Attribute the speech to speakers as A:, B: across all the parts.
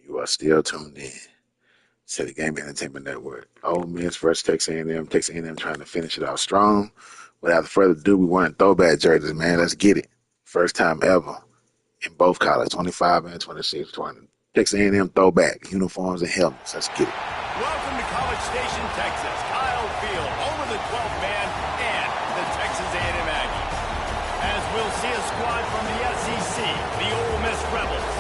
A: You are still tuned in to the Game Entertainment Network. Ole Miss versus Texas A&M. Texas A&M trying to finish it out strong. Without further ado, we want throwback jerseys, man. Let's get it. First time ever in both colleges, 25 and 26, 20. Texas A&M throwback uniforms and helmets. Let's get it.
B: Welcome to College Station, Texas. Kyle Field, over the 12th man, and the Texas A&M Aggies. As we'll see a squad from the SEC, the Ole Miss Rebels,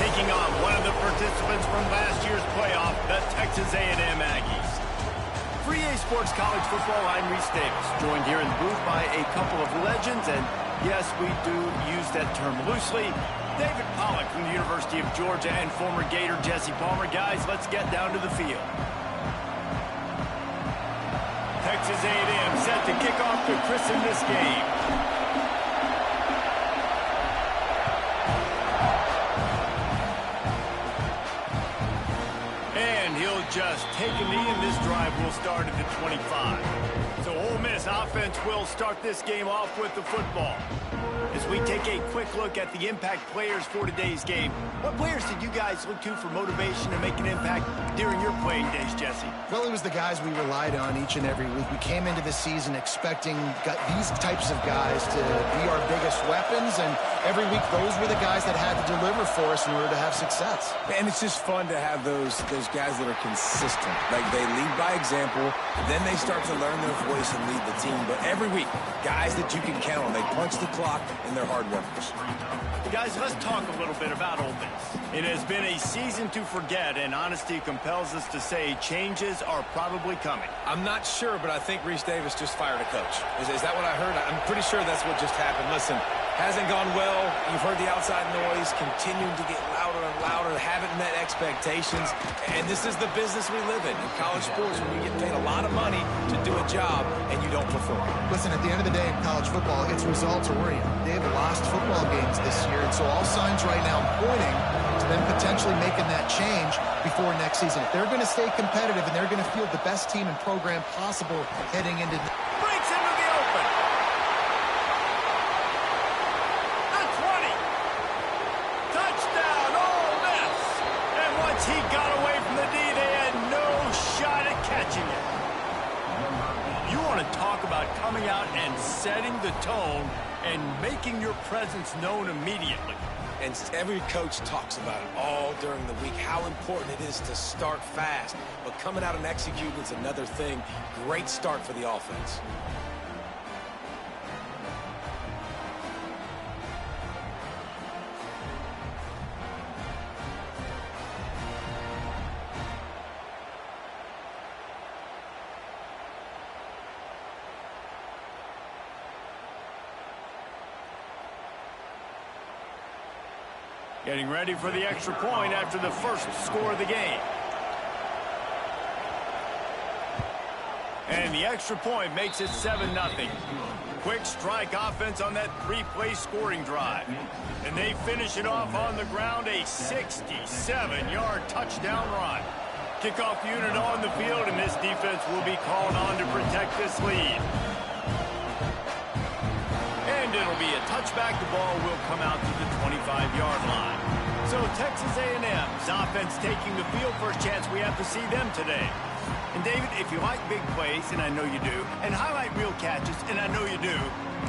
B: taking on one of the participants from last year's playoff, the Texas A&M Aggies. For EA Sports College Football, I'm Reese Davis, joined here in the booth by a couple of legends, and yes, we do use that term loosely. David Pollack from the University of Georgia and former Gator Jesse Palmer. Guys, let's get down to the field. Texas A&M set to kick off to christen this game. And he'll just take a knee, and this drive will start at the 25. So Ole Miss offense will start this game off with the football. As we take a quick look at the impact players for today's game, what players did you guys look to for motivation to make an impact during your playing days, Jesse?
C: Well, it was the guys we relied on each and every week. We came into the season expecting these types of guys to be our biggest weapons, and every week those were the guys that had to deliver for us in order to have success.
D: And it's just fun to have those guys that are consistent. Like, they lead by example, then they start to learn their voice and lead the team. But every week, guys that you can count on. They punch the clock, and they're hard workers.
B: Guys, let's talk a little bit about Ole Miss. It has been a season to forget, and honesty compels us to say changes are probably coming.
D: I'm not sure, but I think Reese Davis just fired a coach. Is that what I heard? I'm pretty sure that's what just happened. Listen, hasn't gone well. You've heard the outside noise, continuing to get louder and louder, haven't met expectations. And this is the business we live in college sports, when you get paid a lot of money to do a job and you don't perform.
C: Listen, at the end of the day in college football, it's results oriented. They've lost football games this year, and so all signs right now pointing to them potentially making that change before next season. If they're going to stay competitive and they're going to field the best team and program possible heading into
B: Breaks into the open. The 20. Touchdown, Ole Miss. And once he got away from the D, they had no shot at catching it. You want to talk about coming out and setting the tone and making your presence known immediately.
D: And every coach talks about it all during the week, how important it is to start fast. But coming out and executing is another thing. Great start for the offense.
B: Getting ready for the extra point after the first score of the game. And the extra point makes it 7-0. Quick strike offense on that three-play scoring drive. And they finish it off on the ground, a 67-yard touchdown run. Kickoff unit on the field, and this defense will be called on to protect this lead. And it'll be a touchback. The ball will come out to the 25-yard line. So Texas A&M's offense taking the field. First chance we have to see them today. And David, if you like big plays, and I know you do, and highlight real catches, and I know you do,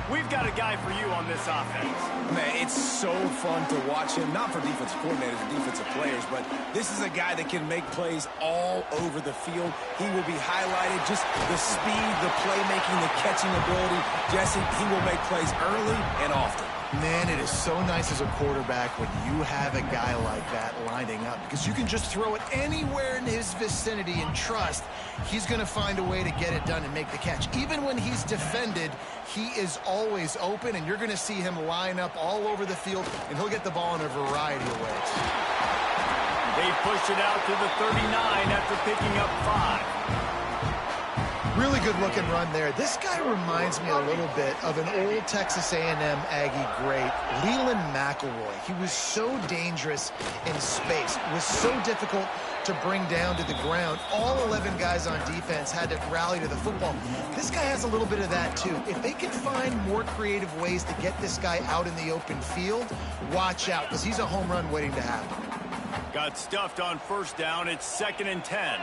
B: we've got a guy for you on this offense.
D: Man, it's so fun to watch him, not for defensive coordinators and defensive players, but this is a guy that can make plays all over the field. He will be highlighted, just the speed, the playmaking, the catching ability. Jesse, he will make plays early and often.
C: Man, it is so nice as a quarterback when you have a guy like that lining up, because you can just throw it anywhere in his vicinity and trust he's going to find a way to get it done and make the catch. Even when he's defended, he is always open, and you're going to see him line up all over the field, and he'll get the ball in a variety of ways.
B: They push it out to the 39 after picking up 5.
C: Really good looking run there. This guy reminds me a little bit of an old Texas A&M Aggie great, Leland McElroy. He was so dangerous in space. It was so difficult to bring down to the ground. All 11 guys on defense had to rally to the football. This guy has a little bit of that too. If they can find more creative ways to get this guy out in the open field, watch out, because he's a home run waiting to happen.
B: Got stuffed on first down. It's 2nd and 10.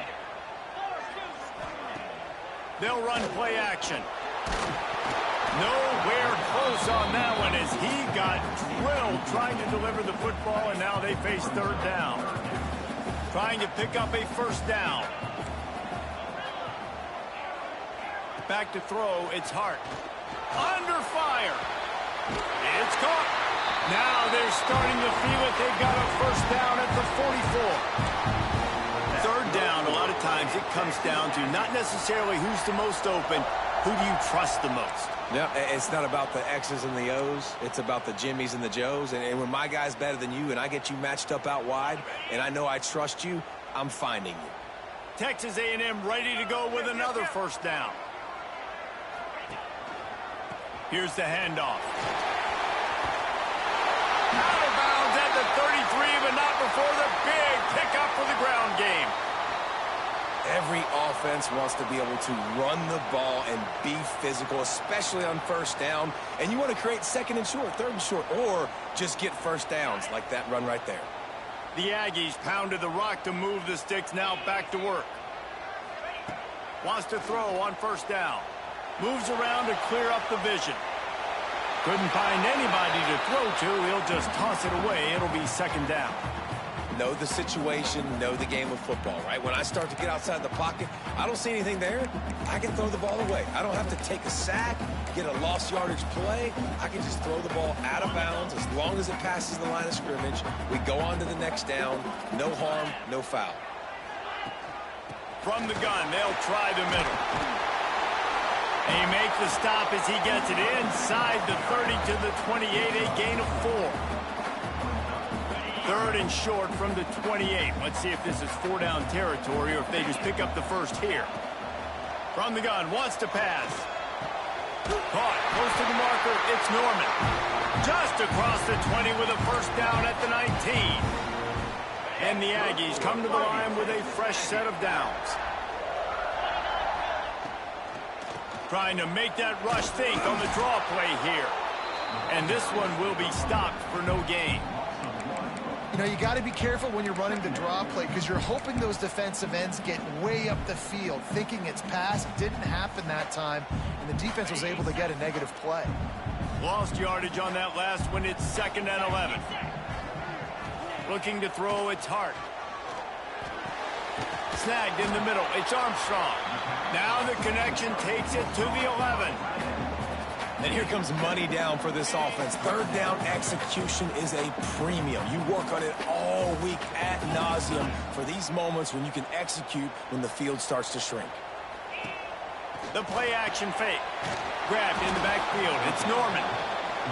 B: They'll run play action. Nowhere close on that one as he got drilled trying to deliver the football, and now they face 3rd down. Trying to pick up a first down. Back to throw, it's Hart. Under fire. It's caught. Now they're starting to feel it. They've got a first down at the 44. 3rd down, a lot of times it comes down to not necessarily who's the most open, who do you trust the most?
D: Yeah, it's not about the X's and the O's. It's about the Jimmys and the Joes. And when my guy's better than you and I get you matched up out wide and I know I trust you, I'm finding you.
B: Texas A&M ready to go with another first down. Here's the handoff. Out of bounds at the 33, but not before the big pickup for the ground game.
D: Every offense wants to be able to run the ball and be physical, especially on first down. And you want to create 2nd and short, 3rd and short, or just get first downs like that run right there.
B: The Aggies pounded the rock to move the sticks, now back to work. Wants to throw on first down. Moves around to clear up the vision. Couldn't find anybody to throw to. He'll just toss it away. It'll be 2nd down.
D: Know the situation, know the game of football, right? When I start to get outside the pocket, I don't see anything there. I can throw the ball away. I don't have to take a sack, get a lost yardage play. I can just throw the ball out of bounds as long as it passes the line of scrimmage. We go on to the next down. No harm, no foul.
B: From the gun, they'll try the middle. They make the stop as he gets it inside the 30 to the 28, a gain of 4. 3rd and short from the 28. Let's see if this is 4-down territory or if they just pick up the first here. From the gun, wants to pass. Caught, close to the marker, it's Norman. Just across the 20 with a first down at the 19. And the Aggies come to the line with a fresh set of downs. Trying to make that rush think on the draw play here. And this one will be stopped for no gain.
C: You know, you got to be careful when you're running the draw play because you're hoping those defensive ends get way up the field, thinking it's pass. Didn't happen that time, and the defense was able to get a negative play.
B: Lost yardage on that last one. It's 2nd and 11. Looking to throw, it's Hart. Snagged in the middle, it's Armstrong. Now the connection takes it to the 11.
D: And here comes money down for this offense. 3rd down execution is a premium. You work on it all week ad nauseum for these moments when you can execute when the field starts to shrink.
B: The play action fake. Grabbed in the backfield. It's Norman.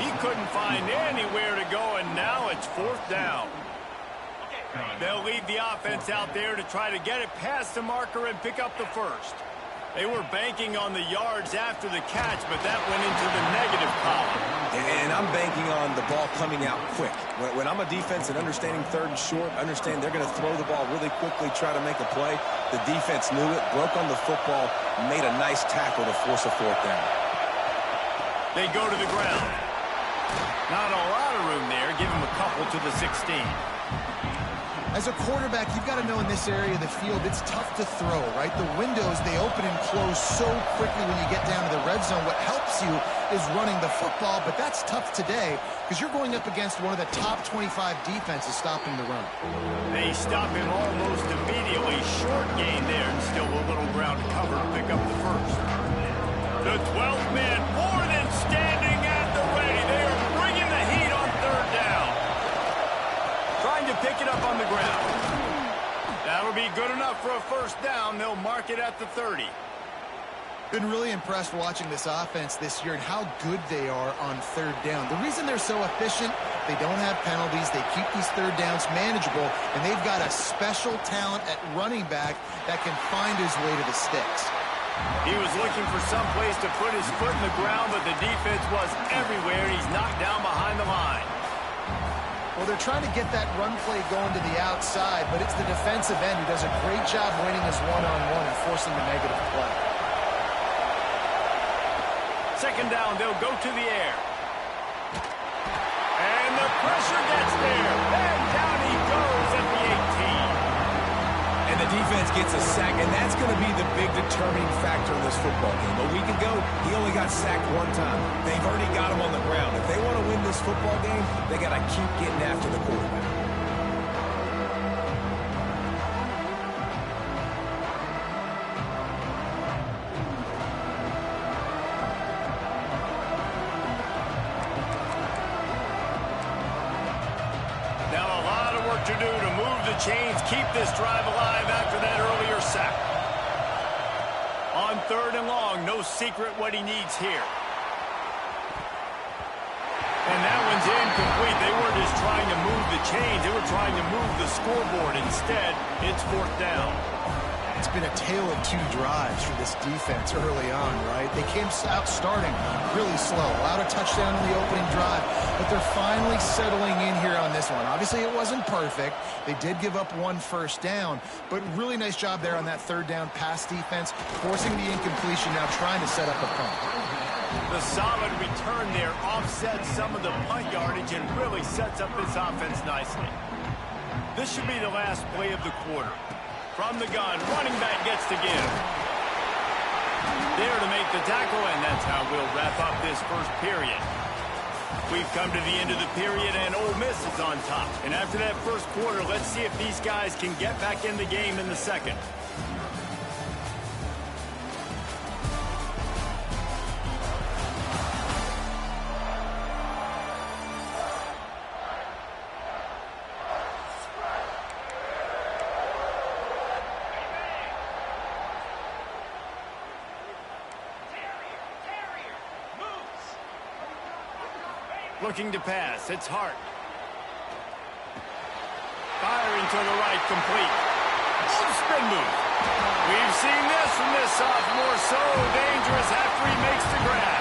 B: He couldn't find anywhere to go, and now it's 4th down. They'll leave the offense out there to try to get it past the marker and pick up the first. They were banking on the yards after the catch, but that went into the negative column.
D: And I'm banking on the ball coming out quick. When I'm a defense and understanding 3rd and short, understand they're going to throw the ball really quickly, try to make a play. The defense knew it, broke on the football, made a nice tackle to force a 4th down.
B: They go to the ground. Not a lot of room there. Give him a couple to the 16.
C: As a quarterback, you've got to know in this area of the field, it's tough to throw, right? The windows, they open and close so quickly when you get down to the red zone. What helps you is running the football, but that's tough today because you're going up against one of the top 25 defenses stopping the run.
B: They stop him almost immediately. Short gain there, and still a little ground to cover to pick up the first. The 12th man more than standing at the ready. They are bringing the heat on 3rd down. Trying to pick it up on the ground. That'll be good enough for a first down. They'll mark it at the 30.
C: Been really impressed watching this offense this year and how good they are on 3rd down. The reason they're so efficient, they don't have penalties. They keep these 3rd downs manageable, and they've got a special talent at running back that can find his way to the sticks.
B: He was looking for some place to put his foot in the ground, but the defense was everywhere. He's knocked down behind the line.
C: Well, they're trying to get that run play going to the outside, but it's the defensive end who does a great job winning his one-on-one and forcing the negative play.
B: 2nd down, they'll go to the air. And the pressure gets there. And down he goes at the
D: defense gets a sack, and that's going to be the big determining factor in this football game. A week ago, he only got sacked one time. They've already got him on the ground. If they want to win this football game, they got to keep getting after the quarterback.
B: To do to move the chains, keep this drive alive after that earlier sack. On 3rd and long, no secret what he needs here. And that one's incomplete. They weren't just trying to move the chains, they were trying to move the scoreboard. Instead, it's 4th down.
C: It's been a tale of 2 drives for this defense early on, right? They came out starting really slow, allowed a touchdown on the opening drive, but they're finally settling in here on this one. Obviously, it wasn't perfect. They did give up 1 first down, but really nice job there on that 3rd down pass defense, forcing the incompletion, now trying to set up a punt.
B: The solid return there offsets some of the punt yardage and really sets up this offense nicely. This should be the last play of the quarter. From the gun, running back gets to give. There to make the tackle, and that's how we'll wrap up this first period. We've come to the end of the period, and Ole Miss is on top. And after that first quarter, let's see if these guys can get back in the game in the second. Looking to pass. It's Hart. Firing to the right, complete. Spin move. We've seen this from this sophomore. So dangerous after he makes the grab.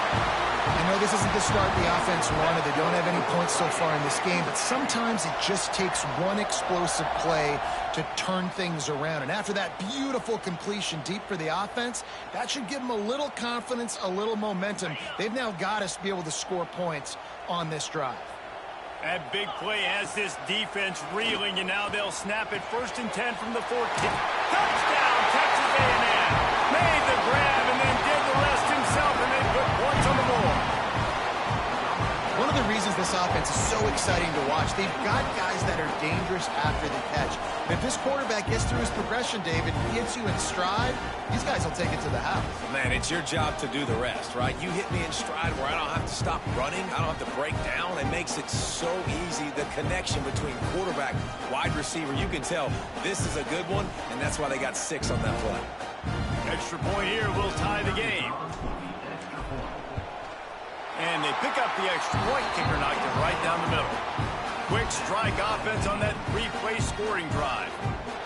C: I know this isn't the start the offense wanted. They don't have any points so far in this game, but sometimes it just takes one explosive play to turn things around. And after that beautiful completion deep for the offense, that should give them a little confidence, a little momentum. They've now got us to be able to score points on this drive.
B: That big play has this defense reeling, and now they'll snap it 1st and 10 from the 14. Touchdown, Texas A&M. Made the grab and then did the rest himself, and they put points on the board.
C: One of the reasons this offense is so exciting to watch, they've got guys that are dangerous after the catch. If this quarterback gets through his progression, David, gets you in stride, these guys will take it to the house.
D: Man, it's your job to do the rest, right? You hit me in stride where I don't have to stop running. I don't have to break down. It makes it so easy. The connection between quarterback, wide receiver, you can tell this is a good one, and that's why they got 6 on that play.
B: Extra point here will tie the game. And they pick up the extra point. Kicker knocked it right down the middle. Quick strike offense on that 3-play scoring drive.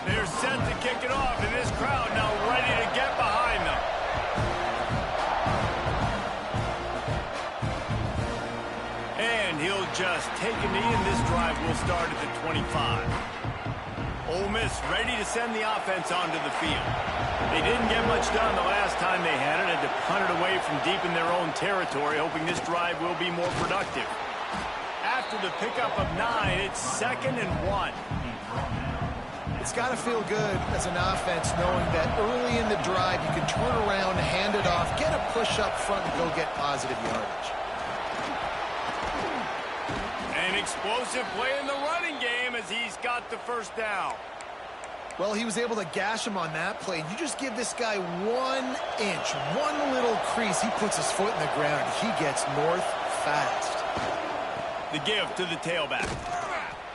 B: They're set to kick it off, and this crowd now ready to get behind them. And he'll just take a knee, and this drive will start at the 25. Ole Miss ready to send the offense onto the field. They didn't get much done the last time they had it. Had to punt it away from deep in their own territory, hoping this drive will be more productive. After the pickup of 9, it's 2nd and 1.
C: It's got to feel good as an offense knowing that early in the drive you can turn around, hand it off, get a push up front, and go get positive yardage.
B: An explosive play in the running game as he's got the 1st down.
C: Well, he was able to gash him on that play. You just give this guy 1 inch, one little crease. He puts his foot in the ground. He gets north fast.
B: The give to the tailback.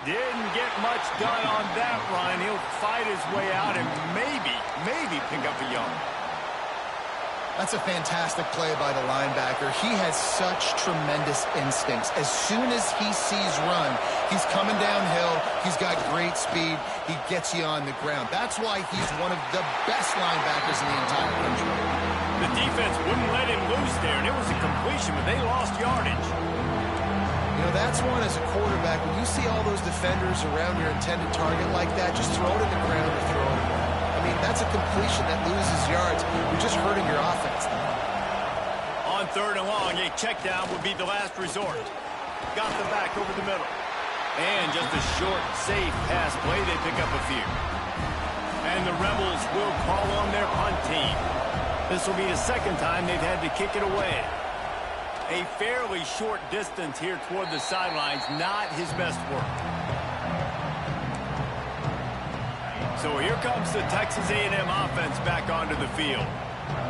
B: Didn't get much done on that run. He'll fight his way out and maybe pick up a yard.
C: That's a fantastic play by the linebacker. He has such tremendous instincts. As soon as he sees run, he's coming downhill. He's got great speed. He gets you on the ground. That's why he's one of the best linebackers in the entire country.
B: The defense wouldn't let him loose there, and it was a completion, but they lost yardage.
C: You know, that's one as a quarterback. When you see all those defenders around your intended target like that, just throw it in the ground or throw it away. I mean, that's a completion that loses yards. You're just hurting your offense.
B: On 3rd and long, a check down would be the last resort. Got the back over the middle. And just a short, safe pass play. They pick up a few. And the Rebels will call on their punt team. This will be the second time they've had to kick it away. A fairly short distance here toward the sidelines, not his best work. So here comes the Texas A&M offense back onto the field.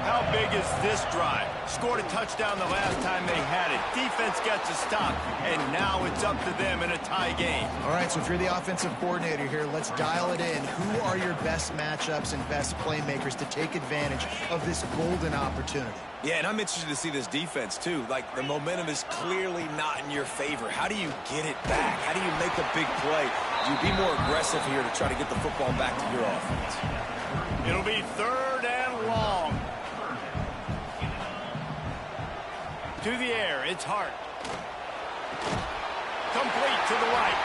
B: How big is this drive? Scored a touchdown the last time they had it. Defense gets a stop, and now it's up to them in a tie game.
C: All right, so if you're the offensive coordinator here, let's dial it in. Who are your best matchups and best playmakers to take advantage of this golden opportunity?
D: Yeah, and I'm interested to see this defense, too. Like, the momentum is clearly not in your favor. How do you get it back? How do you make a big play? Do you be more aggressive here to try to get the football back to your offense?
B: It'll be 3rd and long. To the air, it's Hart. Complete to the right.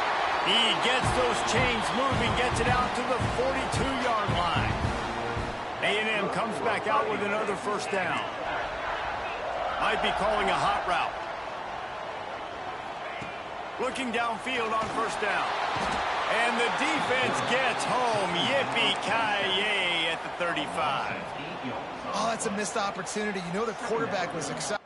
B: He gets those chains moving, gets it out to the 42-yard line. A&M comes back out with another first down. Might be calling a hot route. Looking downfield on first down. And the defense gets home. Yippee-ki-yay at the 35.
C: Oh, that's a missed opportunity. You know the quarterback was excited.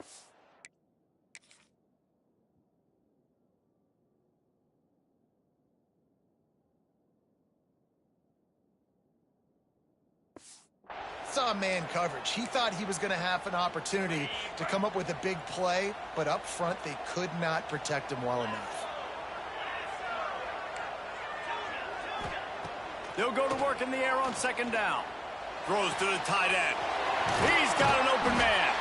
C: Saw man coverage. He thought he was going to have an opportunity to come up with a big play, but up front they could not protect him well enough.
B: They'll go to work in the air on second down. Throws to the tight end. He's got an open man.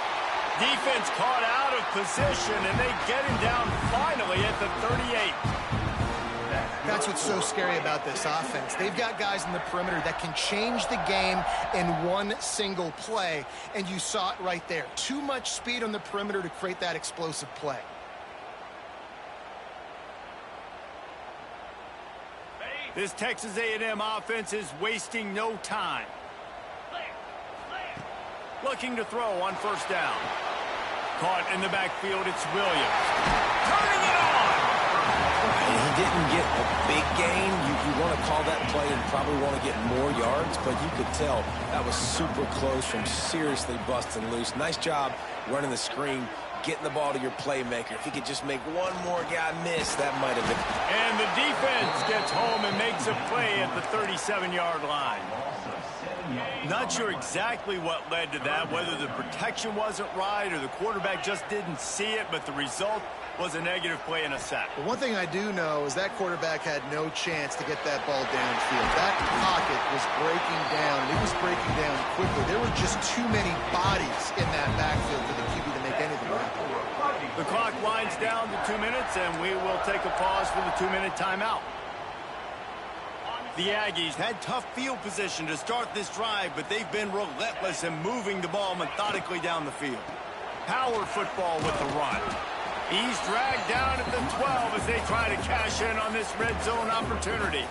B: Defense caught out of position, and they get him down finally at the 38.
C: That's what's so scary about this offense. They've got guys in the perimeter that can change the game in one single play, and you saw it right there. Too much speed on the perimeter to create that explosive play.
B: This Texas A&M offense is wasting no time. Looking to throw on first down. Caught in the backfield, it's Williams. Turning it on!
D: He didn't get a big gain. You want to call that play and probably want to get more yards, but you could tell that was super close from seriously busting loose. Nice job running the screen, getting the ball to your playmaker. If he could just make one more guy miss, that might have been.
B: And the defense gets home and makes a play at the 37-yard line. Not sure exactly what led to that, whether the protection wasn't right or the quarterback just didn't see it, but the result was a negative play and a sack.
C: But one thing I do know is that quarterback had no chance to get that ball downfield. That pocket was breaking down. It was breaking down quickly. There were just too many bodies in that backfield for the QB to make anything happen.
B: The clock winds down to 2 minutes, and we will take a pause for the 2-minute timeout. The Aggies had tough field position to start this drive, but they've been relentless in moving the ball methodically down the field. Power football with the run. He's dragged down at the 12 as they try to cash in on this red zone opportunity.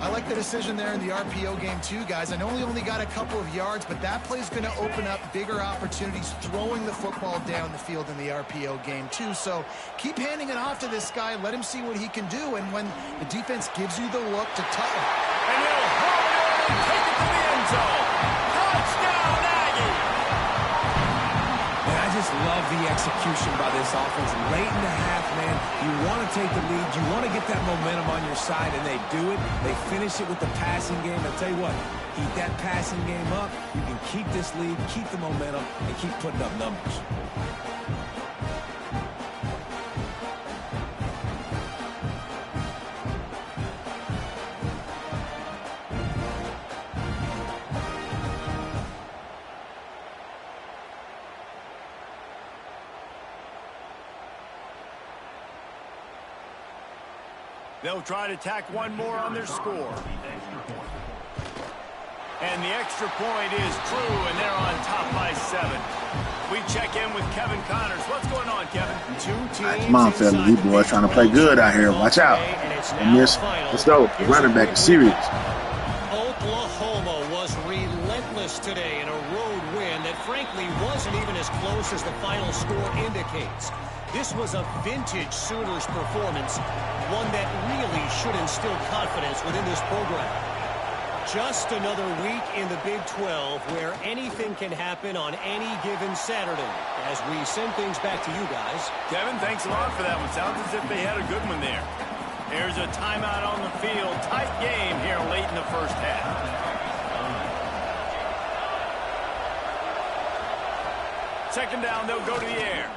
C: I like the decision there in the RPO game too, guys. I know he only got a couple of yards, but that play's going to open up bigger opportunities throwing the football down the field in the RPO game too. So keep handing it off to this guy. Let him see what he can do. And when the defense gives you the look to tighten.
B: And he'll hold it and take it to the end zone. Touchdown, Aggie!
D: Man, I just love the execution by this offense. Late in the half, man, you want to take the lead. You want to get that momentum on your side, and they do it. They finish it with the passing game. I tell you what, keep that passing game up. You can keep this lead, keep the momentum, and keep putting up numbers.
B: They'll try to tack one more on their score. And the extra point is true, and they're on top by 7. We check in with Kevin Connors. What's going on, Kevin?
A: Come on, fella. You boys trying to play good out here. Watch out. Let's go. The running back is serious.
E: Oklahoma was relentless today in a road win that frankly wasn't even as close as the final score indicates. This was a vintage Sooners performance, one that really should instill confidence within this program. Just another week in the Big 12 where anything can happen on any given Saturday. As we send things back to you guys.
B: Kevin, thanks a lot for that one. Sounds as if they had a good one there. There's a timeout on the field. Tight game here late in the first half. Second down, they'll go to the air.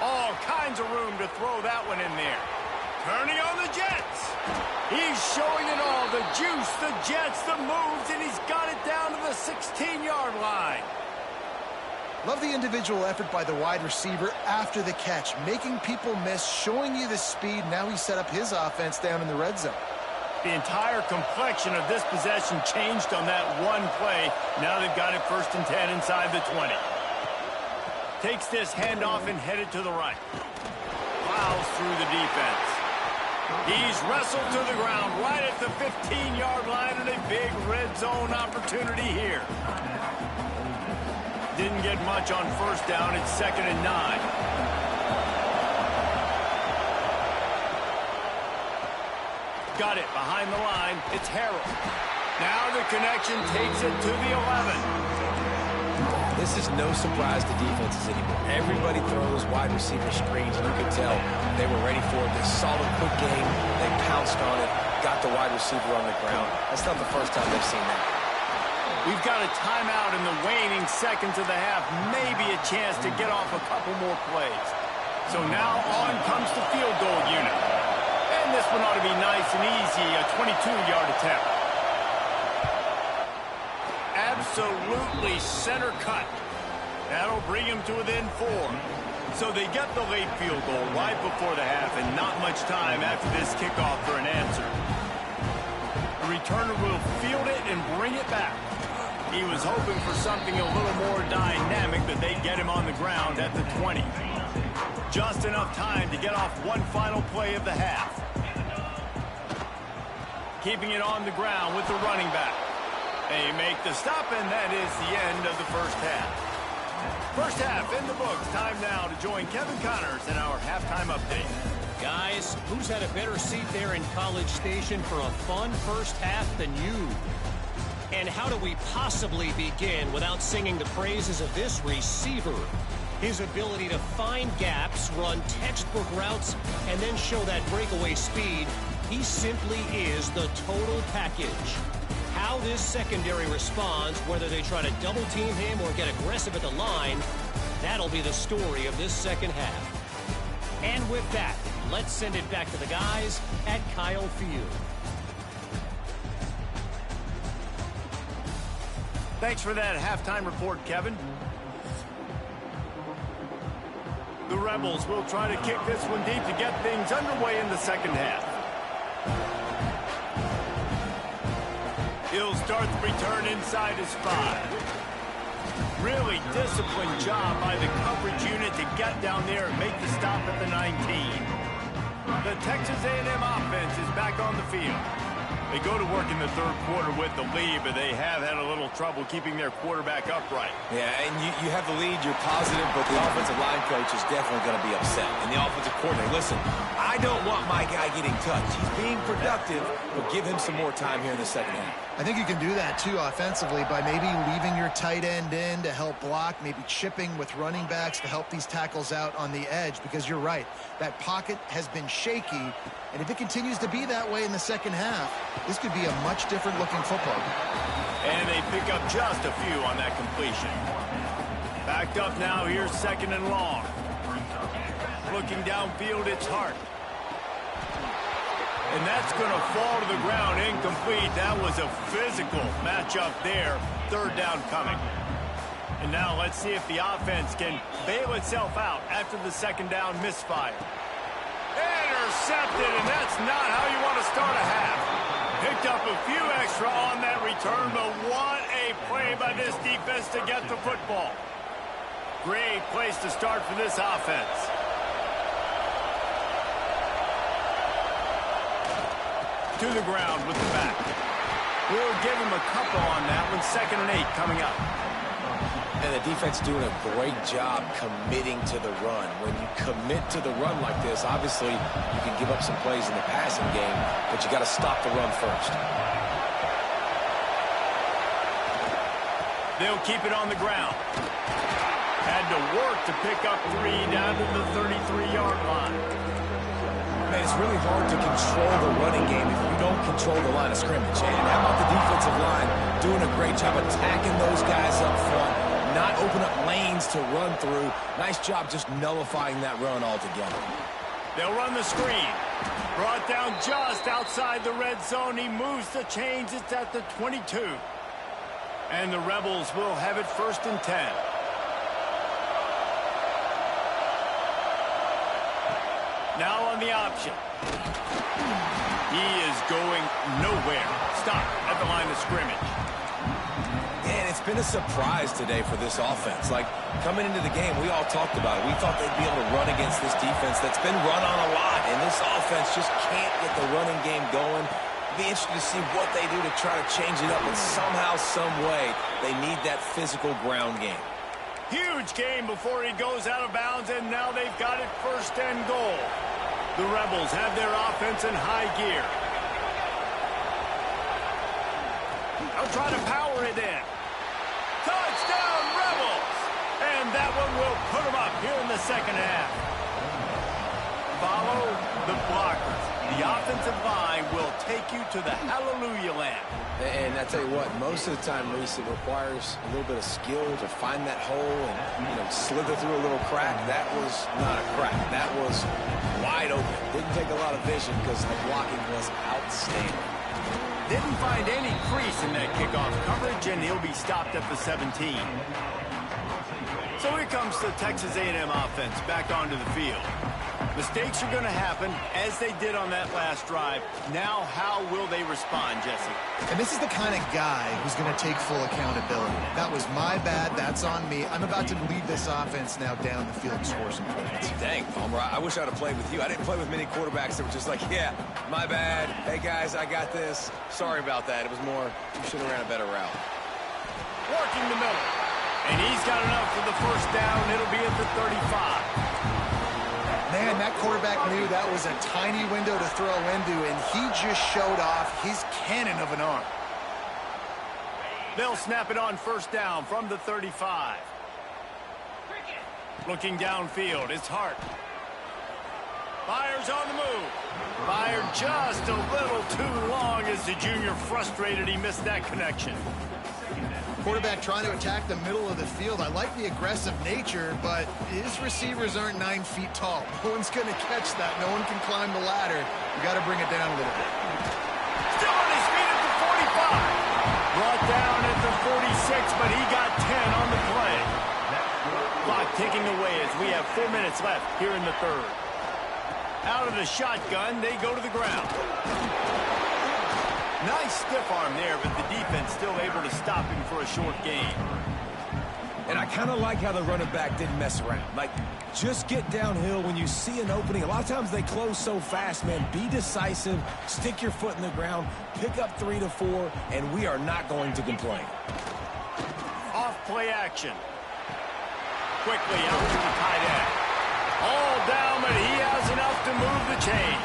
B: All kinds of room to throw that one in there. Turning on the Jets. He's showing it all. The juice, the Jets, the moves, and he's got it down to the 16-yard line.
C: Love the individual effort by the wide receiver after the catch, making people miss, showing you the speed. Now he set up his offense down in the red zone.
B: The entire complexion of this possession changed on that one play. Now they've got it 1st and 10 inside the 20. Takes this handoff and headed to the right. Plows through the defense. He's wrestled to the ground right at the 15-yard line and a big red zone opportunity here. Didn't get much on 1st down. It's 2nd and 9. Got it behind the line. It's Harrell. Now the connection takes it to the 11.
D: This is no surprise to defenses anymore. Everybody throws wide receiver screens, and you can tell they were ready for it. This solid, quick game. They pounced on it, got the wide receiver on the ground. That's not the first time they've seen that.
B: We've got a timeout in the waning seconds of the half. Maybe a chance to get off a couple more plays. So now on comes the field goal unit. And this one ought to be nice and easy, a 22-yard attempt. Absolutely center cut. That'll bring him to within 4. So they get the late field goal right before the half and not much time after this kickoff for an answer. The returner will field it and bring it back. He was hoping for something a little more dynamic, but they get him on the ground at the 20. Just enough time to get off one final play of the half. Keeping it on the ground with the running back. They make the stop, and that is the end of the first half. First half in the books. Time now to join Kevin Connors in our halftime update.
E: Guys, who's had a better seat there in College Station for a fun first half than you? And how do we possibly begin without singing the praises of this receiver? His ability to find gaps, run textbook routes, and then show that breakaway speed. He simply is the total package. How this secondary responds, whether they try to double-team him or get aggressive at the line, that'll be the story of this second half. And with that, let's send it back to the guys at Kyle Field.
B: Thanks for that halftime report, Kevin. The Rebels will try to kick this one deep to get things underway in the second half. He'll start the return inside his 5. Really disciplined job by the coverage unit to get down there and make the stop at the 19. The Texas A&M offense is back on the field. They go to work in the third quarter with the lead, but they have had a little trouble keeping their quarterback upright.
D: Yeah, and you have the lead, you're positive, but the offensive line coach is definitely going to be upset. And the offensive coordinator, listen, I don't want my guy getting touched. He's being productive, but give him some more time here in the second half.
C: I think you can do that, too, offensively, by maybe leaving your tight end in to help block, maybe chipping with running backs to help these tackles out on the edge, because you're right. That pocket has been shaky, and if it continues to be that way in the second half, this could be a much different looking football.
B: And they pick up just a few on that completion. Backed up now, here's 2nd and long. Looking downfield, it's Hart. And that's going to fall to the ground, incomplete. That was a physical matchup there. 3rd down coming. And now let's see if the offense can bail itself out after the 2nd down misfire. Intercepted, and that's not how you want to start a half. Picked up a few extra on that return, but what a play by this defense to get the football. Great place to start for this offense. To the ground with the back. We'll give him a couple on that one. 2nd and 8 coming up.
D: And the defense doing a great job committing to the run. When you commit to the run like this, obviously you can give up some plays in the passing game, but you got to stop the run first.
B: They'll keep it on the ground. Had to work to pick up 3 down to the 33-yard line.
D: Man, it's really hard to control the running game if you don't control the line of scrimmage. And how about the defensive line doing a great job attacking those guys up front, not open up lanes to run through. Nice job just nullifying that run altogether.
B: They'll run the screen. Brought down just outside the red zone. He moves the chains. It's at the 22. And the Rebels will have it 1st and 10. Now on the option. He is going nowhere. Stop at the line of scrimmage.
D: And it's been a surprise today for this offense. Like, coming into the game, we all talked about it. We thought they'd be able to run against this defense that's been run on a lot. And this offense just can't get the running game going. Be interested to see what they do to try to change it up. But somehow, some way, they need that physical ground game.
B: Huge game before he goes out of bounds, and now they've got it 1st and goal. The Rebels have their offense in high gear. They'll try to power it in. Touchdown, Rebels! And that one will put them up here in the 2nd half. Follow the blockers. The offensive line will take you to the hallelujah land.
D: And I tell you what, most of the time, Reese, it requires a little bit of skill to find that hole and, slither through a little crack. That was not a crack. That was wide open. Didn't take a lot of vision because the blocking was outstanding.
B: Didn't find any crease in that kickoff coverage, and he'll be stopped at the 17. So here comes the Texas A&M offense back onto the field. Mistakes are going to happen, as they did on that last drive. Now, how will they respond, Jesse?
C: And this is the kind of guy who's going to take full accountability. That was my bad. That's on me. I'm about to lead this offense now down the field and score some points.
D: Dang, Palmer, I wish I'd have played with you. I didn't play with many quarterbacks that were just like, yeah, my bad. Hey, guys, I got this. Sorry about that. It was more, you should have ran a better route.
B: Working the middle. And he's got enough for the 1st down. It'll be at the 35.
C: Man, that quarterback knew that was a tiny window to throw into, and he just showed off his cannon of an arm.
B: They'll snap it on 1st down from the 35. Looking downfield, it's Hart. Fires on the move. Fired just a little too long as the junior frustrated. He missed that connection.
C: Quarterback trying to attack the middle of the field. I like the aggressive nature, but his receivers aren't 9 feet tall. No one's going to catch that. No one can climb the ladder. You got to bring it down a little bit.
B: Still on his feet at the 45. Brought down at the 46, but he got 10 on the play. Clock ticking away as we have 4 minutes left here in the 3rd. Out of the shotgun, they go to the ground. Nice stiff arm there, but the defense still able to stop him for a short gain.
D: And I kind of like how the running back didn't mess around. Like, just get downhill when you see an opening. A lot of times they close so fast, man. Be decisive, stick your foot in the ground, pick up 3 to 4, and we are not going to complain.
B: Off play action. Quickly out to the tight end. All down, but he has enough to move the chains.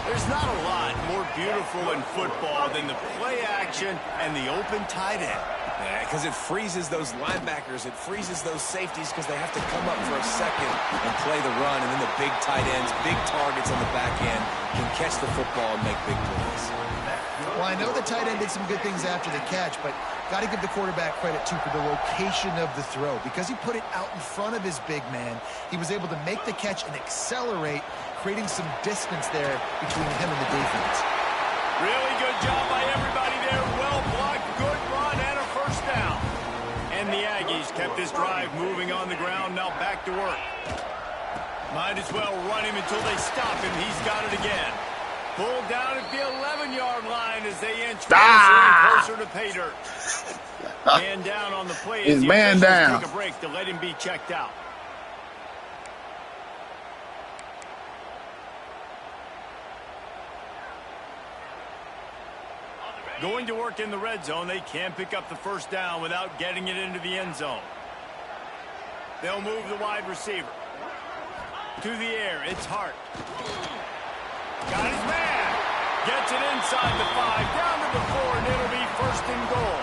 B: There's not a lot more beautiful in football than the play action and the open tight end.
D: Yeah, because it freezes those linebackers. It freezes those safeties because they have to come up for a second and play the run. And then the big tight ends, big targets on the back end can catch the football and make big plays.
C: Well, I know the tight end did some good things after the catch, but got to give the quarterback credit, too, for the location of the throw. Because he put it out in front of his big man, he was able to make the catch and accelerate, creating some distance there between him and the defense.
B: Really good job by everybody there. Well blocked, good run, and a 1st down. And the Aggies kept this drive moving on the ground. Now back to work. Might as well run him until they stop him. He's got it again. Pulled down at the 11-yard line as they inch closer to pay dirt. Man down on the play as the
A: man down.
B: Take a break to let him be checked out. Going to work in the red zone. They can't pick up the 1st down without getting it into the end zone. They'll move the wide receiver. To the air, it's Hart. Got his man. Gets it inside the 5, down to the 4, and it'll be 1st and goal.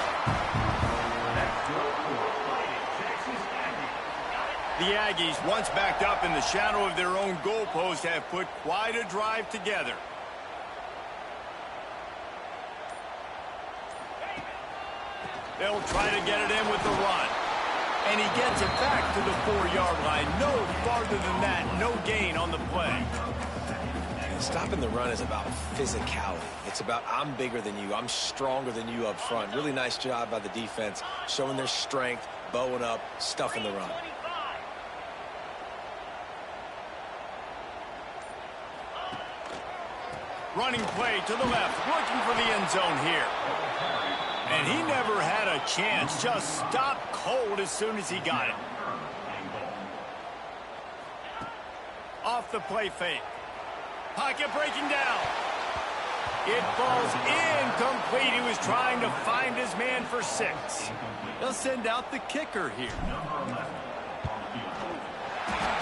B: The Aggies, once backed up in the shadow of their own goalpost, have put quite a drive together. They'll try to get it in with the run. And he gets it back to the 4-yard line. No farther than that. No gain on the play.
D: And stopping the run is about physicality. It's about I'm bigger than you. I'm stronger than you up front. Really nice job by the defense, showing their strength, bowing up, stuffing the run.
B: Running play to the left, looking for the end zone here. And he never had a chance, just stopped cold as soon as he got it. Off the play fake. Pocket breaking down. It falls incomplete. He was trying to find his man for 6. They'll send out the kicker here.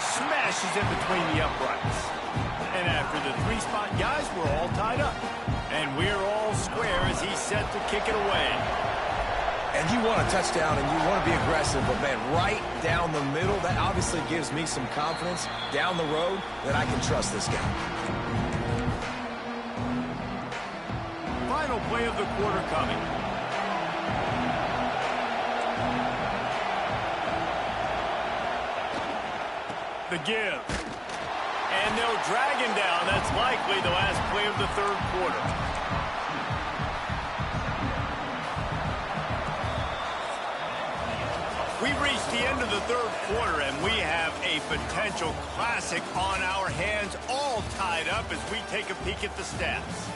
B: Smashes in between the uprights. And after the 3-spot guys, we're all tied up. And we're all square as he's set to kick it away.
D: And you want a touchdown and you want to be aggressive, but man, right down the middle, that obviously gives me some confidence down the road that I can trust this guy.
B: Final play of the quarter coming. The give. And they'll drag him down. That's likely the last play of the third quarter. We've reached the end of the third quarter, and we have a potential classic on our hands, all tied up as we take a peek at the stats.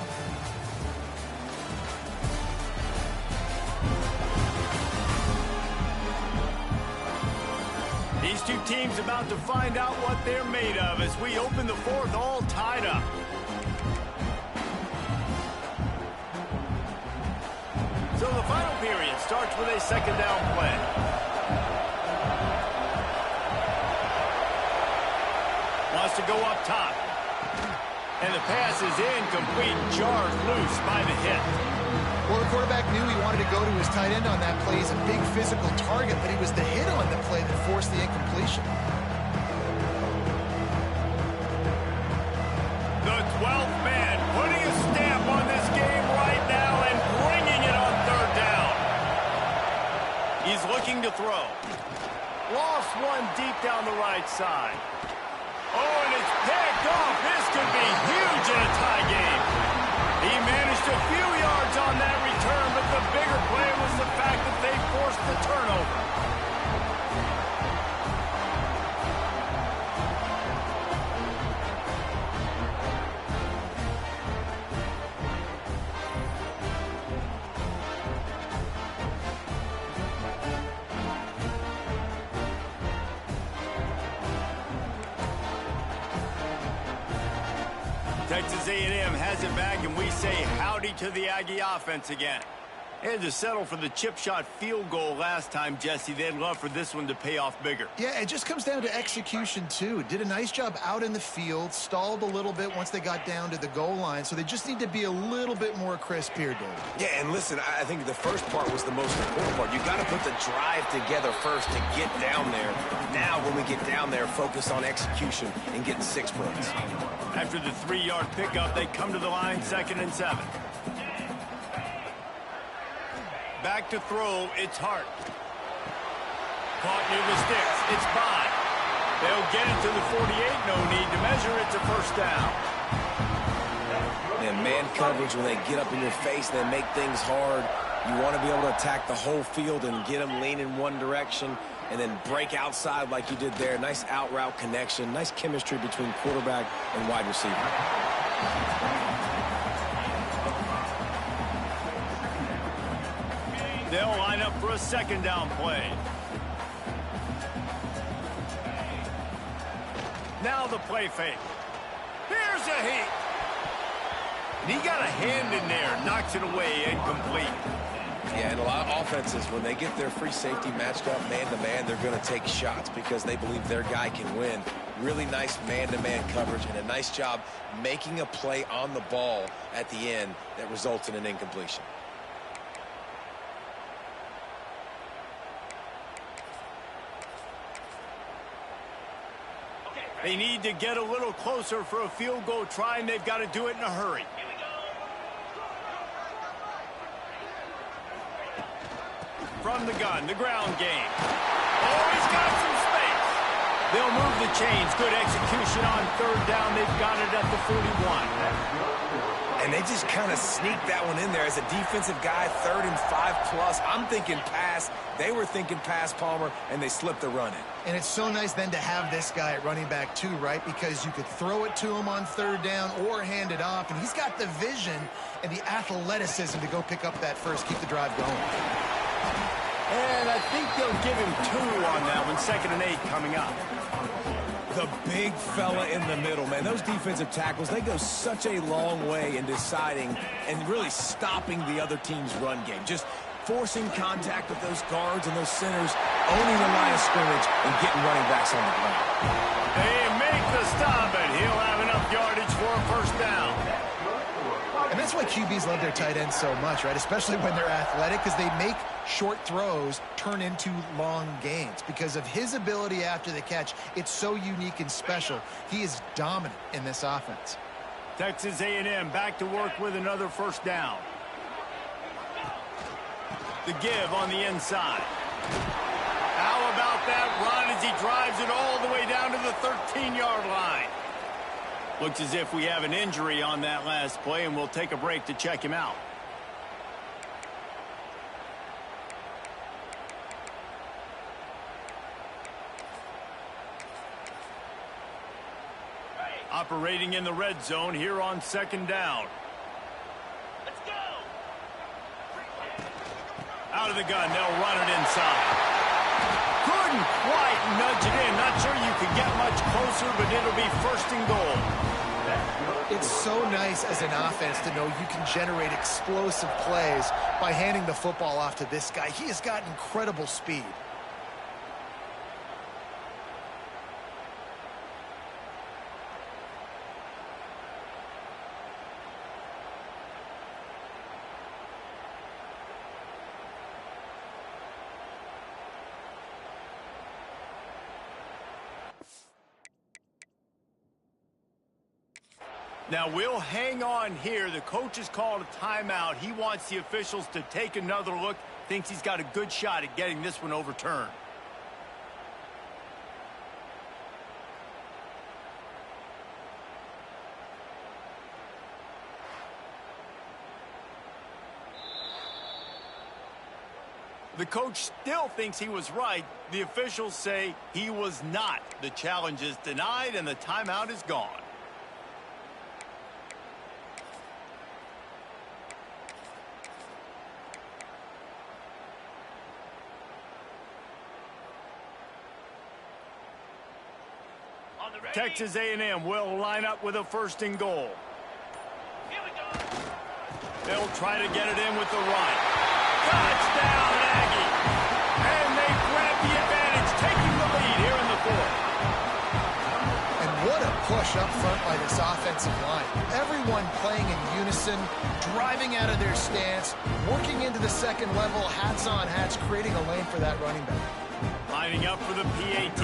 B: These two teams about to find out what they're made of as we open the fourth, all tied up. So the final period starts with a second down play. Wants to go up top. And the pass is incomplete, jarred loose by the hit.
C: Well, the quarterback knew he wanted to go to his tight end on that play. He's a big physical target, but it was the hit on the play that forced the incompletion.
B: The 12th man putting a stamp on this game right now and bringing it on third down. He's looking to throw. Lost one deep down the right side. Oh, and it's picked off. This could be huge in a tie game. He managed a few yards on that return, but the bigger play was the fact that they forced the turnover. Texas A&M has it back, and we say howdy to the Aggie offense again. They had to settle for the chip shot field goal last time, Jesse. They'd love for this one to pay off bigger.
C: Yeah, it just comes down to execution, too. Did a nice job out in the field, stalled a little bit once they got down to the goal line, so they just need to be a little bit more crisp here, David.
D: Yeah, and listen, I think the first part was the most important part. You got to put the drive together first to get down there. Now, when we get down there, focus on execution and getting 6 points.
B: After the 3-yard pickup, they come to the line, 2nd and 7. Back to throw, it's Hart. Caught near the sticks, it's Bond. They'll get it to the 48, no need to measure, it's a first down.
D: And man coverage, when they get up in your face, they make things hard. You want to be able to attack the whole field and get them leaning one direction and then break outside like you did there. Nice out route connection, nice chemistry between quarterback and wide receiver.
B: They'll line up for a second down play. Now the play fake. Here's a heat. And he got a hand in there, knocks it away, incomplete.
D: Yeah, and a lot of offenses, when they get their free safety matched up man-to-man, they're going to take shots because they believe their guy can win. Really nice man-to-man coverage and a nice job making a play on the ball at the end that results in an incompletion.
B: They need to get a little closer for a field goal try, and they've got to do it in a hurry. From the gun, the ground game. Oh, he's got some space. They'll move the chains. Good execution on third down. They've got it at the 41.
D: And they just kind of sneaked that one in there as a defensive guy, 3rd and 5+. I'm thinking pass. They were thinking pass, Palmer, and they slipped the run in.
C: And it's so nice then to have this guy at running back too, right? Because you could throw it to him on third down or hand it off, and he's got the vision and the athleticism to go pick up that first, keep the drive going.
B: And I think they'll give him 2 on that one, 2nd and 8 coming up.
D: The big fella in the middle, man. Those defensive tackles, they go such a long way in deciding and really stopping the other team's run game. Just forcing contact with those guards and those centers, owning the line of scrimmage, and getting running backs on the ground.
B: They make the stop, and he'll have enough yardage for a first down.
C: And that's why QBs love their tight ends so much, right? Especially when they're athletic, because they make short throws turn into long gains. Because of his ability after the catch, it's so unique and special. He is dominant in this offense.
B: Texas A&M back to work with another first down. The give on the inside. How about that run as he drives it all the way down to the 13-yard line? Looks as if we have an injury on that last play, and we'll take a break to check him out. Operating in the red zone here on 2nd down. Let's go! Out of the gun, they'll run it inside. Couldn't quite nudge it in. Not sure you could get much closer, but it'll be 1st and goal.
C: It's so nice as an offense to know you can generate explosive plays by handing the football off to this guy. He has got incredible speed.
B: Now, we'll hang on here. The coach has called a timeout. He wants the officials to take another look. Thinks he's got a good shot at getting this one overturned. The coach still thinks he was right. The officials say he was not. The challenge is denied, and the timeout is gone. Texas A&M will line up with a 1st and goal. They'll try to get it in with the run. Touchdown, Aggie! And they grab the advantage, taking the lead here in the 4th.
C: And what a push up front by this offensive line. Everyone playing in unison, driving out of their stance, working into the 2nd level, hats on hats, creating a lane for that running back.
B: Lining up for the PAT.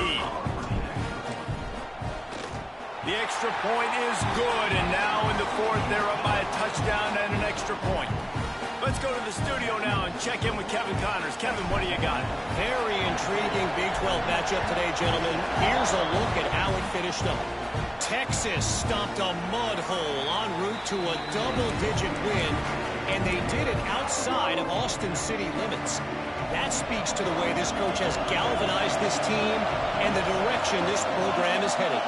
B: The extra point is good, and now in the 4th, they're up by a touchdown and an extra point. Let's go to the studio now and check in with Kevin Connors. Kevin, what do you got?
E: Very intriguing Big 12 matchup today, gentlemen. Here's a look at how it finished up. Texas stopped a mud hole en route to a double-digit win, and they did it outside of Austin City limits. That speaks to the way this coach has galvanized this team and the direction this program is headed.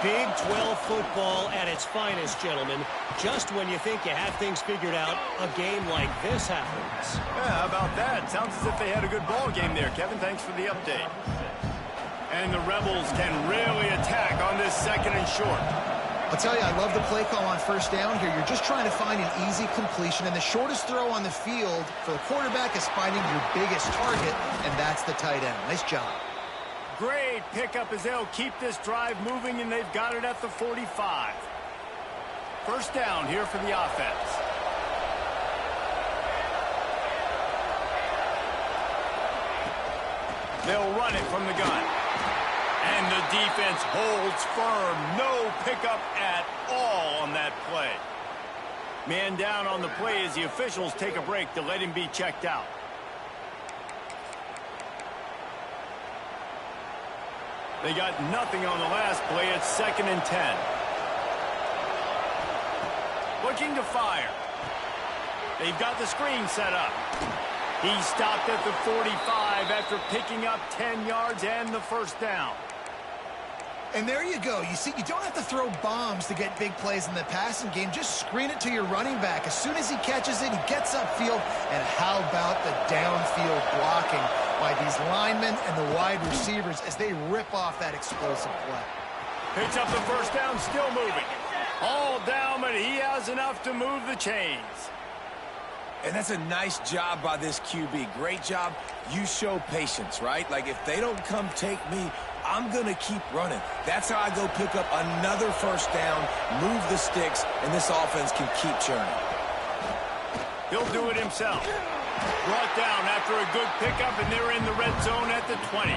E: Big 12 football at its finest, gentlemen. Just when you think you have things figured out, a game like this happens.
B: Yeah, how about that? Sounds as if they had a good ball game there. Kevin, thanks for the update. And the Rebels can really attack on this 2nd and short.
C: I'll tell you, I love the play call on 1st down here. You're just trying to find an easy completion, and the shortest throw on the field for the quarterback is finding your biggest target, and that's the tight end. Nice job.
B: Great pickup as they'll keep this drive moving, and they've got it at the 45. 1st down here for the offense. They'll run it from the gun. And the defense holds firm. No pickup at all on that play. Man down on the play as the officials take a break to let him be checked out. They got nothing on the last play. It's 2nd and 10. Looking to fire. They've got the screen set up. He stopped at the 45 after picking up 10 yards and the first down.
C: And there you go. You see, you don't have to throw bombs to get big plays in the passing game. Just screen it to your running back. As soon as he catches it, he gets upfield. And how about the downfield blocking by these linemen and the wide receivers as they rip off that explosive play.
B: Picks up the first down, still moving. All down, but he has enough to move the chains.
D: And that's a nice job by this QB. Great job. You show patience, right? Like, if they don't come take me, I'm going to keep running. That's how I go pick up another first down, move the sticks, and this offense can keep churning.
B: He'll do it himself. Brought down after a good pickup, and they're in the red zone at the 20.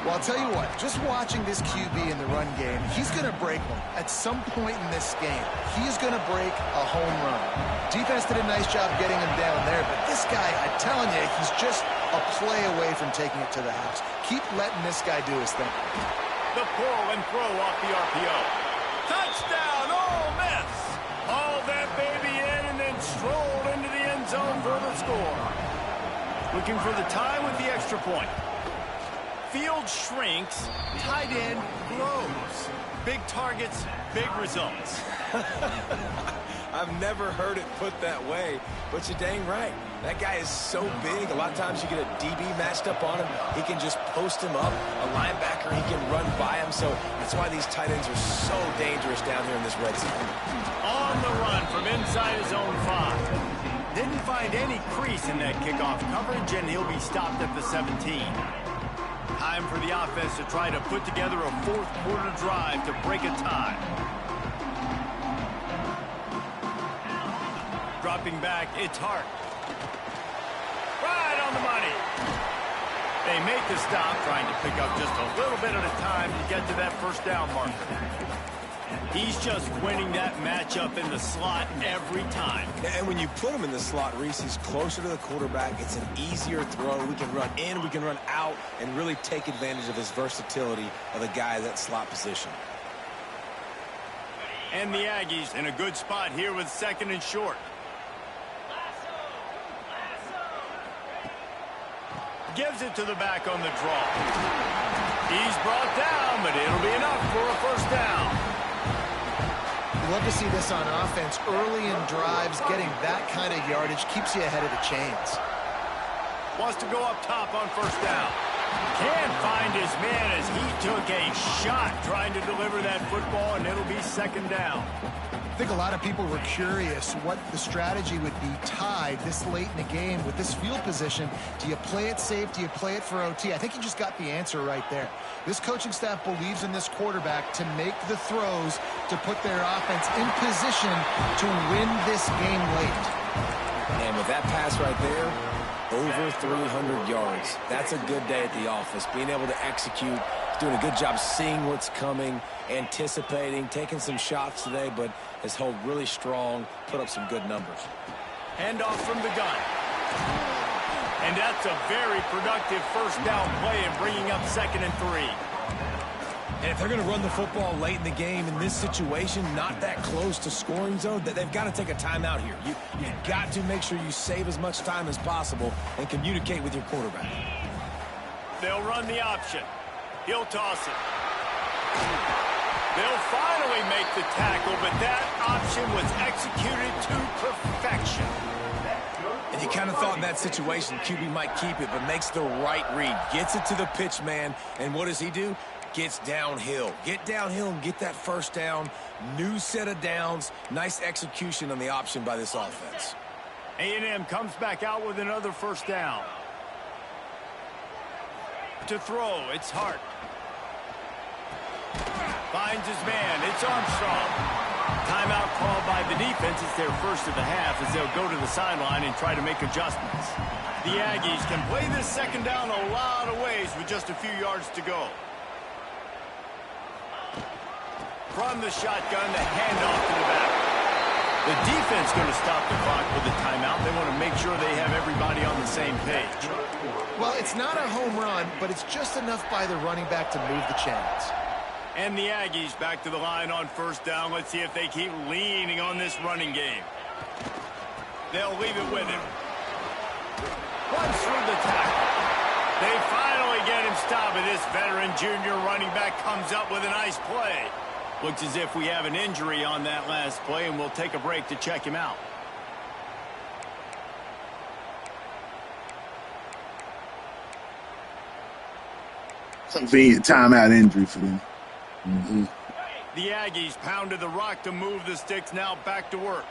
C: Well, I'll tell you what, just watching this QB in the run game, he's going to break one. At some point in this game, he's going to break a home run. Defense did a nice job getting him down there, but this guy, I'm telling you, he's just a play away from taking it to the house. Keep letting this guy do his thing.
B: The pull and throw off the RPO. Touchdown, Ole Miss! Hauled that baby in and then strolled into the end zone for the score. Looking for the tie with the extra point. Field shrinks, tight end grows. Big targets, big results.
D: I've never heard it put that way, but you're dang right. That guy is so big. A lot of times you get a DB matched up on him. He can just post him up. A linebacker, he can run by him. So that's why these tight ends are so dangerous down here in this red zone.
B: On the run from inside his own 5. Didn't find any crease in that kickoff coverage, and he'll be stopped at the 17. Time for the offense to try to put together a fourth-quarter drive to break a tie. Dropping back, it's Hart. Right on the money. They make the stop, trying to pick up just a little bit at a time to get to that first down marker. He's just winning that matchup in the slot every time.
D: And when you put him in the slot, Reese, he's closer to the quarterback. It's an easier throw. We can run in, we can run out, and really take advantage of his versatility of the guy at that slot position.
B: And the Aggies in a good spot here with 2nd and short. Gives it to the back on the draw. He's brought down, but it'll be enough for a first down.
C: Love to see this on offense. Early in drives, getting that kind of yardage keeps you ahead of the chains.
B: Wants to go up top on first down. Can't find his man as he took a shot trying to deliver that football, and it'll be 2nd down.
C: I think a lot of people were curious what the strategy would be tied this late in the game with this field position. Do you play it safe? Do you play it for OT? I think you just got the answer right there. This coaching staff believes in this quarterback to make the throws to put their offense in position to win this game late.
D: And with that pass right there, over 300 yards. That's a good day at the office. Being able to execute, doing a good job seeing what's coming, anticipating, taking some shots today, but has held really strong, put up some good numbers.
B: Handoff from the gun. And that's a very productive first down play and bringing up 2nd and 3.
D: And if they're going to run the football late in the game in this situation, not that close to scoring zone, they've got to take a timeout here. You've got to make sure you save as much time as possible and communicate with your quarterback.
B: They'll run the option. He'll toss it. They'll finally make the tackle, but that option was executed to perfection.
D: And you kind of thought in that situation QB might keep it, but makes the right read. Gets it to the pitch man, and what does he do? Gets downhill. Get downhill and get that first down. New set of downs. Nice execution on the option by this offense.
B: A&M comes back out with another first down. To throw, it's Hart. Finds his man, it's Armstrong. Timeout called by the defense. It's their first of the half as they'll go to the sideline and try to make adjustments. The Aggies can play this 2nd down a lot of ways with just a few yards to go. From the shotgun, the handoff to the back. The defense going to stop the clock with a timeout. They want to make sure they have everybody on the same page.
C: Well, it's not a home run, but it's just enough by the running back to move the chains.
B: And the Aggies back to the line on first down. Let's see if they keep leaning on this running game. They'll leave it with him. Runs through the tackle. They finally get him stopped, and this veteran junior running back comes up with a nice play. Looks as if we have an injury on that last play, and we'll take a break to check him out.
A: Convenient timeout injury for them.
B: The Aggies pounded the rock to move the sticks, now back to work.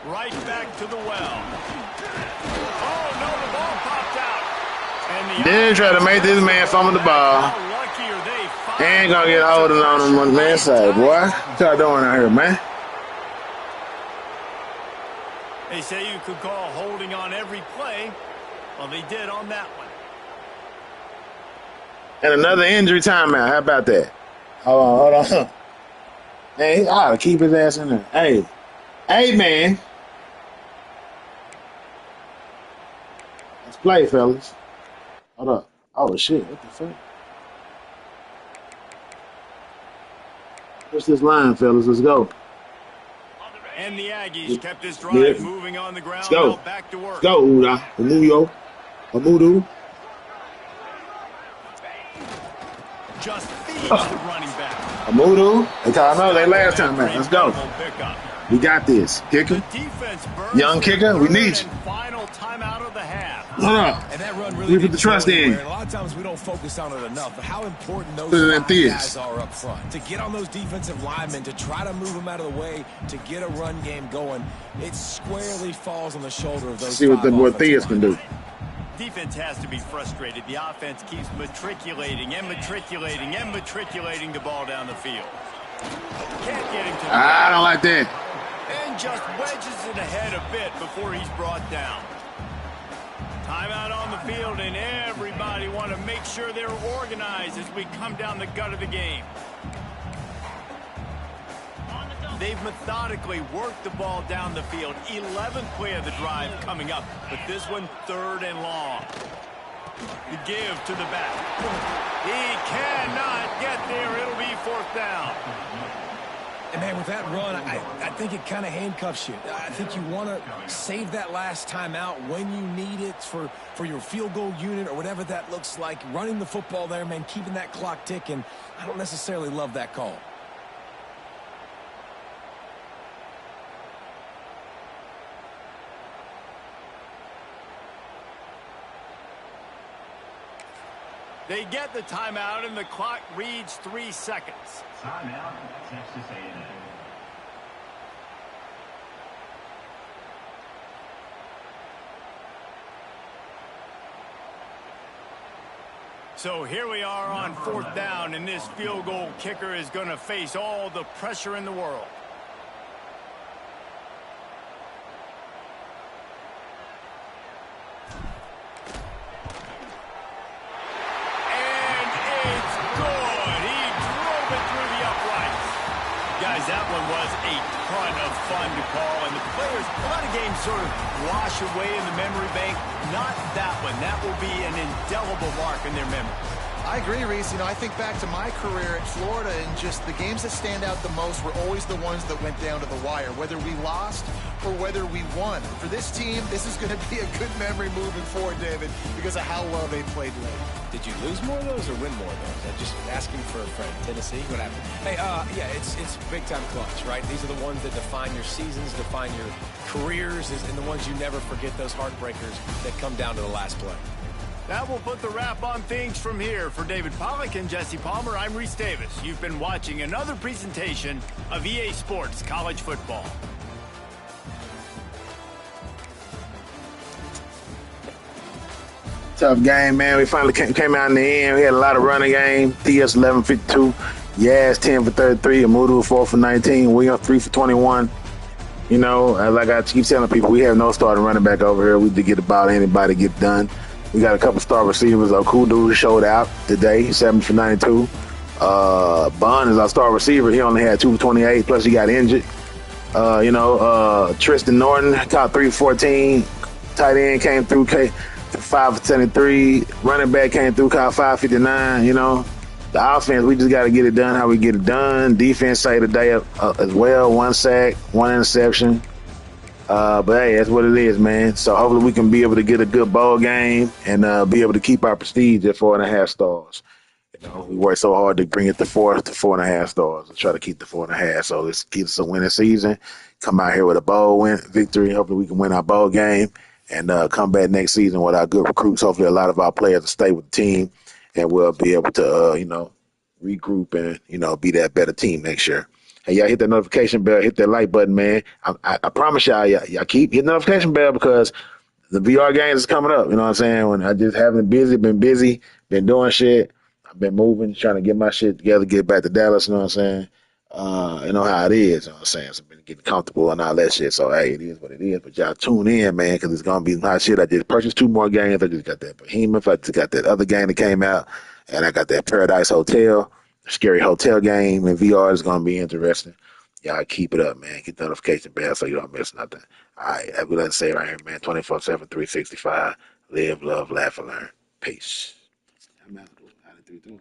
B: Right back to the well. Oh, no, the ball popped out. And
A: Then try to make this man fumble the ball.
B: How lucky are they?
A: Ain't gonna get holding on him on the man's side, boy. What y'all doing out here, man?
B: They say you could call holding on every play. Well, they did on that one.
A: And another injury timeout. How about that? Hold on. Hey, I ought to keep his ass in there. Hey, man. Let's play, fellas. Hold up. Oh, shit. What the fuck? Push this line, fellas. Let's go.
B: And the Aggies kept this drive moving on the ground.
A: Let's go.
B: Now back to work.
A: Let's go, Uda. Amudu.
B: Just feeds the running back.
A: Amudu. They call no, they last time, man. Let's go.
B: Pickup.
A: We got this. Kicker.
B: Defense burns
A: Young kicker, we need you.
B: Final timeout of the half.
A: Hold up.
D: And that run
A: We
D: really
A: put the trust in.
D: And a lot of times we don't focus on it enough, but how important those
A: Put it in
D: five
A: Theus.
D: guys are up front. To get on those defensive linemen, to try to move them out of the way, to get a run game going, it squarely falls on the shoulder of those
A: See what the boy Theus can do.
B: Defense has to be frustrated. The offense keeps matriculating and matriculating and matriculating the ball down the field. Can't get him to the
A: I don't like that.
B: and just wedges it ahead a bit before he's brought down. Timeout on the field, and everybody want to make sure they're organized as we come down the gut of the game. They've methodically worked the ball down the field. 11th play of the drive coming up, but this one 3rd and long. The give to the back. He cannot get there. It'll be 4th down.
D: And, man, with that run, I think it kind of handcuffs you. I think you want to save that last time out when you need it for your field goal unit or whatever that looks like. Running the football there, man, keeping that clock ticking. I don't necessarily love that call.
B: They get the timeout, and the clock reads 3 seconds.
F: Timeout, Texas A&M.
B: So here we are on 4th down, and this field goal kicker is going to face all the pressure in the world. That one was a ton of fun to call, and the players, a lot of games sort of wash away in the memory bank. Not that one. That will be an indelible mark in their memory.
C: I agree, Reese. I think back to my career at Florida, and just the games that stand out the most were always the ones that went down to the wire, whether we lost or whether we won. For this team, this is going to be a good memory moving forward, David, because of how well they played late.
D: Did you lose more of those or win more of those? I'm just asking for a friend. Tennessee, what happened? Hey, yeah, it's big-time clutch, right? These are the ones that define your seasons, define your careers, and the ones you never forget, those heartbreakers that come down to the last play.
B: That will put the wrap on things from here. For David Pollack and Jesse Palmer, I'm Reese Davis. You've been watching another presentation of EA Sports College Football.
A: Tough game, man. We finally came out in the end. We had a lot of running game. TS 11-52. Yaz 10 for 33. Amudu 4 for 19. Williams 3 for 21. Like I keep telling people, we have no starting running back over here. We to get the ball to anybody, get done. We got a couple star receivers. Okudu showed out today, 7 for 92. Bond is our star receiver. He only had 2 for 28, plus he got injured. Tristan Norton caught 3 for 14. Tight end came through, 5 for 73. Running back came through, caught 559. The offense, we just got to get it done how we get it done. Defense saved today as well. 1 sack, 1 interception. But hey, that's what it is, man. So hopefully we can be able to get a good bowl game and be able to keep our prestige at 4.5 stars. We worked so hard to bring it to 4.5 stars. Let's try to keep the 4.5. So let's keep us a winning season. Come out here with a bowl victory. Hopefully we can win our bowl game and come back next season with our good recruits. Hopefully a lot of our players will stay with the team and we'll be able to, regroup and, be that better team next year. Hey, y'all hit that notification bell, hit that like button, man. I promise y'all keep hitting the notification bell because the VR games is coming up. You know what I'm saying? When I just haven't been busy, been doing shit. I've been moving, trying to get my shit together, get back to Dallas. You know what I'm saying? You know how it is. You know what I'm saying? So I've been getting comfortable and all that shit. So hey, it is what it is. But y'all tune in, man, because it's gonna be hot shit. I just purchased 2 more games. I just got that Behemoth. I just got that other game that came out, and I got that Paradise Hotel, Scary Hotel game. And VR is gonna be interesting. Y'all keep it up, man. Get the notification bell so you don't miss nothing. All right, as we like to say right here, man, 24/7, 365. Live, love, laugh, and learn. Peace. I'm out. 3, 2.